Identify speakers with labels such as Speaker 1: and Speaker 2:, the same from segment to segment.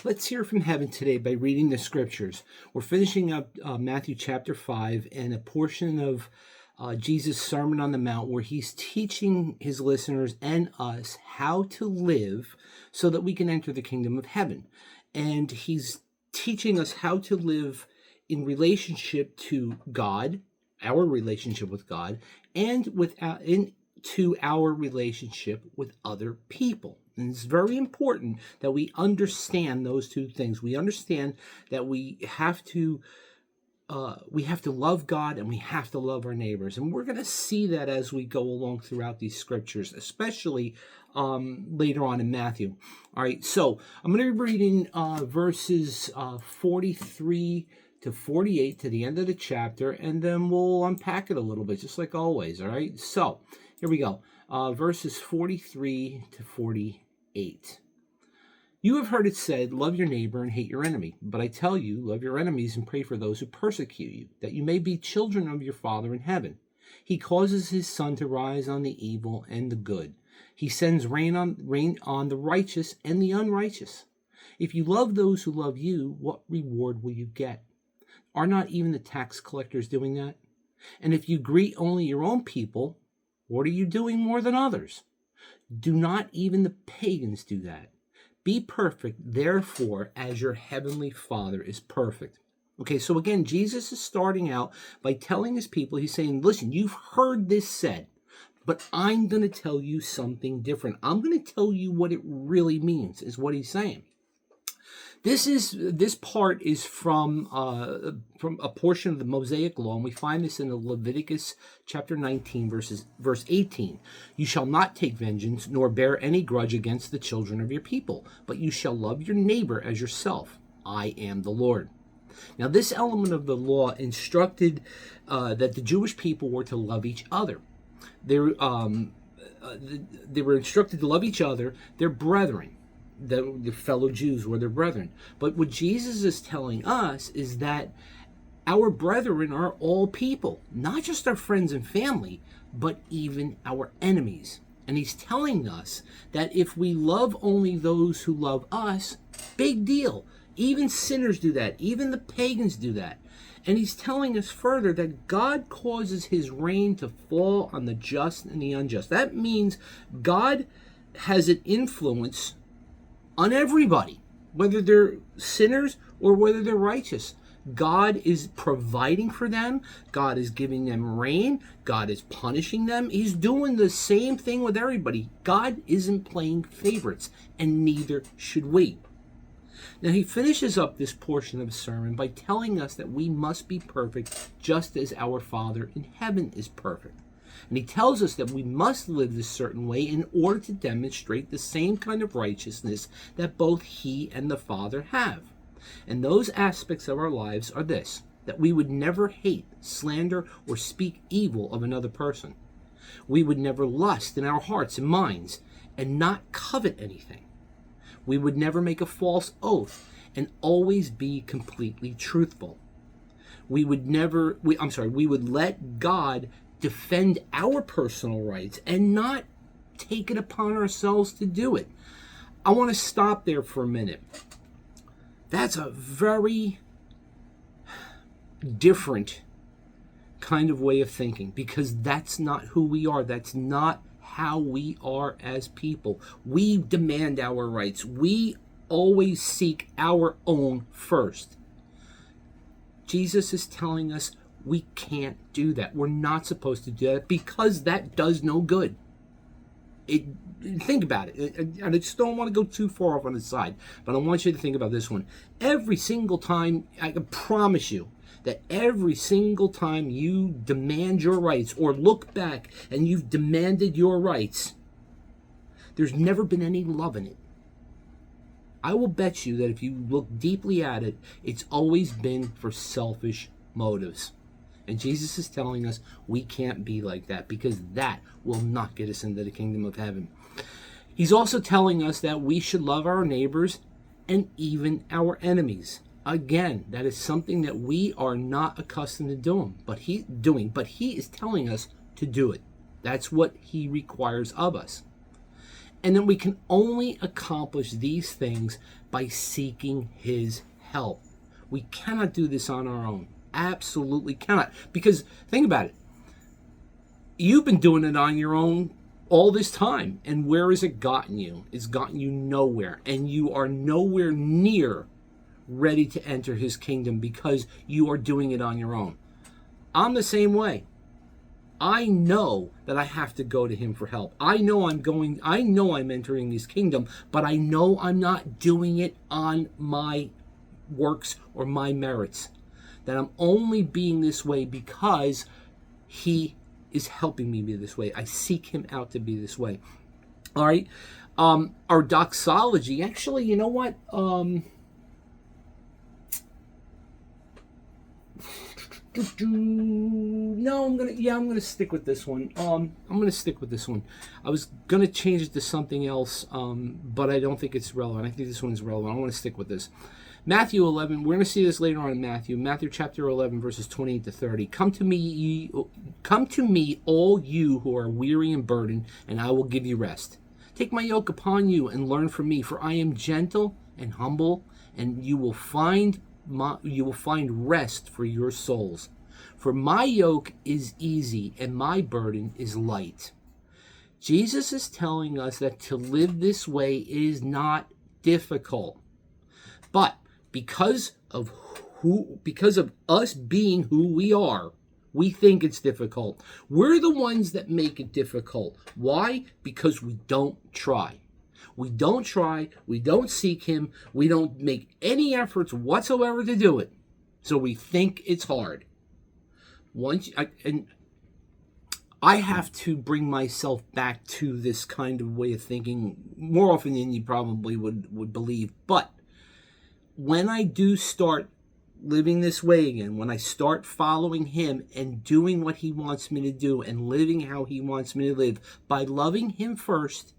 Speaker 1: Let's hear from heaven today by reading the scriptures. We're finishing up Matthew chapter 5 and a portion of Jesus' Sermon on the Mount where he's teaching his listeners and us how to live so that we can enter the kingdom of heaven. And he's teaching us how to live in relationship to God, our relationship with God, and into our relationship with other people. And it's very important that we understand those two things. We understand that we have to love God and we have to love our neighbors. And we're going to see that as we go along throughout these scriptures, especially later on in Matthew. All right, so I'm going to be reading verses 43 to 48 to the end of the chapter, and then we'll unpack it a little bit, just like always. All right, so here we go. Verses 43 to 48. You have heard it said, love your neighbor and hate your enemy. But I tell you, love your enemies and pray for those who persecute you, that you may be children of your Father in heaven. He causes his sun to rise on the evil and the good. He sends rain on the righteous and the unrighteous. If you love those who love you, what reward will you get? Are not even the tax collectors doing that? And if you greet only your own people, what are you doing more than others? Do not even the pagans do that? Be perfect, therefore, as your heavenly Father is perfect. Okay, so again, Jesus is starting out by telling his people, he's saying, listen, you've heard this said, but I'm going to tell you something different. I'm going to tell you what it really means, is what he's saying. This part is from a portion of the Mosaic Law, and we find this in Leviticus chapter 19, verse 18. You shall not take vengeance, nor bear any grudge against the children of your people, but you shall love your neighbor as yourself. I am the Lord. Now, this element of the law instructed that the Jewish people were to love each other. They were instructed to love each other, their brethren. The fellow Jews were their brethren. But what Jesus is telling us is that our brethren are all people, not just our friends and family, but even our enemies. And he's telling us that if we love only those who love us, big deal. Even sinners do that. Even the pagans do that. And he's telling us further that God causes his rain to fall on the just and the unjust. That means God has an influence on everybody, whether they're sinners or whether they're righteous. God is providing for them. God is giving them rain. God is punishing them. He's doing the same thing with everybody. God isn't playing favorites, and neither should we. Now, he finishes up this portion of his sermon by telling us that we must be perfect just as our Father in heaven is perfect. And he tells us that we must live this certain way in order to demonstrate the same kind of righteousness that both he and the Father have. And those aspects of our lives are this: that we would never hate, slander, or speak evil of another person. We would never lust in our hearts and minds and not covet anything. We would never make a false oath and always be completely truthful. We would let God defend our personal rights and not take it upon ourselves to do it. I want to stop there for a minute. That's a very different kind of way of thinking, because that's not who we are. That's not how we are as people. We demand our rights. We always seek our own first. Jesus is telling us we can't do that. We're not supposed to do that because that does no good. Think about it. And I just don't want to go too far off on the side, but I want you to think about this one. Every single time, I can promise you that every single time you demand your rights or look back and you've demanded your rights, there's never been any love in it. I will bet you that if you look deeply at it, it's always been for selfish motives. And Jesus is telling us we can't be like that, because that will not get us into the kingdom of heaven. He's also telling us that we should love our neighbors and even our enemies. Again, that is something that we are not accustomed to doing, but he is telling us to do it. That's what he requires of us. And then we can only accomplish these things by seeking his help. We cannot do this on our own. Absolutely cannot. Because think about it. You've been doing it on your own all this time. And where has it gotten you? It's gotten you nowhere. And you are nowhere near ready to enter his kingdom because you are doing it on your own. I'm the same way. I know that I have to go to him for help. I know I'm entering his kingdom, but I know I'm not doing it on my works or my merits. That I'm only being this way because he is helping me be this way. I seek him out to be this way. All right. Our doxology, actually, you know what? No, I'm gonna stick with this one. I'm gonna stick with this one. I was gonna change it to something else, but I don't think it's relevant. I think this one's relevant. I want to stick with this. Matthew 11. We're gonna see this later on in Matthew. Matthew chapter 11, verses 28 to 30. Come to me, all you who are weary and burdened, and I will give you rest. Take my yoke upon you and learn from me, for I am gentle and humble, and you will find rest for your souls. For my yoke is easy and my burden is light. Jesus is telling us that to live this way is not difficult. But because of us being who we are, we think it's difficult. We're the ones that make it difficult. Why? Because we don't try. We don't try, we don't seek him, we don't make any efforts whatsoever to do it. So we think it's hard. I have to bring myself back to this kind of way of thinking more often than you probably would believe. But when I do start living this way again, when I start following him and doing what he wants me to do and living how he wants me to live, by loving him first,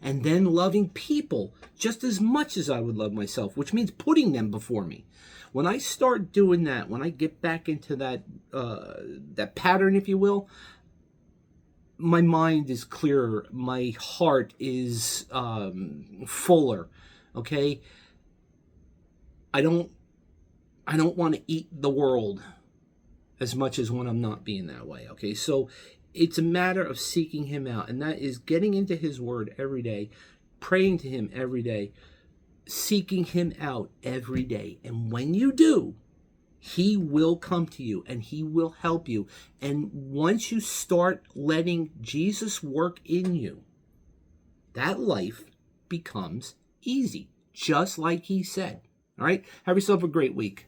Speaker 1: and then loving people just as much as I would love myself, which means putting them before me. When I start doing that, when I get back into that pattern, if you will, my mind is clearer, my heart is fuller. Okay, I don't want to eat the world as much as when I'm not being that way. Okay, so it's a matter of seeking him out, and that is getting into his word every day, praying to him every day, seeking him out every day. And when you do, he will come to you and he will help you. And once you start letting Jesus work in you, that life becomes easy, just like he said. All right, have yourself a great week.